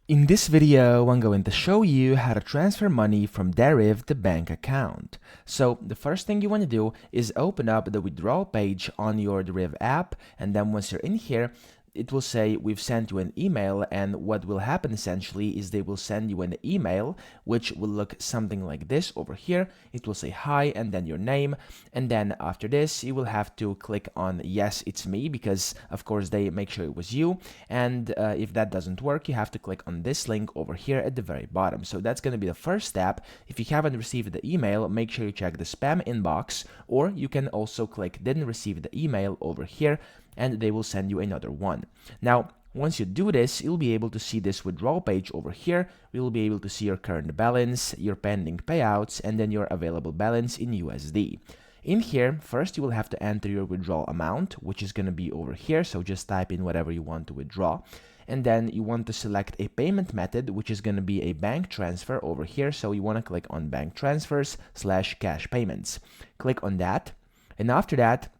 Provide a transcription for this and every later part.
In this video, I'm going to show you how to transfer money from Deriv to bank account. So the first thing you want to do is open up the withdrawal page on your Deriv app, and then once you're in here, it will say we've sent you an email, and what will happen essentially is they will send you an email which will look something like this over here. It will say hi and then your name, and then after this you will have to click on yes it's me, because of course they make sure it was you, and if that doesn't work, you have to click on this link over here at the very bottom. So that's going to be the first step. If you haven't received the email, make sure you check the spam inbox, or you can also click didn't receive the email over here and they will send you another one. Now, once you do this, you'll be able to see this withdrawal page over here. You'll be able to see your current balance, your pending payouts, and then your available balance in USD. In here, first you will have to enter your withdrawal amount, which is going to be over here, so just type in whatever you want to withdraw. And then you want to select a payment method, which is going to be a bank transfer over here, so you want to click on bank transfers / cash payments. Click on that, and after that,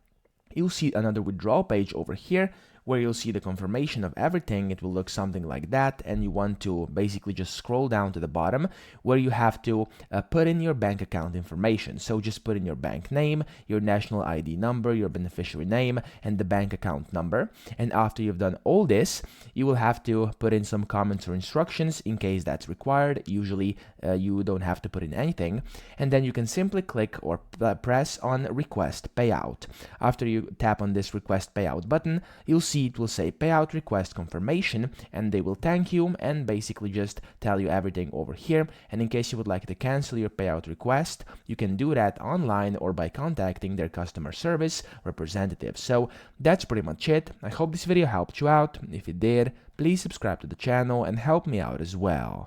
you'll see another withdrawal page over here where you'll see the confirmation of everything. It will look something like that, and you want to basically just scroll down to the bottom where you have to put in your bank account information. So just put in your bank name, your national ID number, your beneficiary name, and the bank account number. And after you've done all this, you will have to put in some comments or instructions in case that's required. Usually you don't have to put in anything, and then you can simply click or press on request payout. After you tap on this request payout button, you'll see it will say payout request confirmation, and they will thank you and basically just tell you everything over here. And in case you would like to cancel your payout request, you can do that online or by contacting their customer service representative. So that's pretty much it. I hope this video helped you out. If it did, please subscribe to the channel and help me out as well.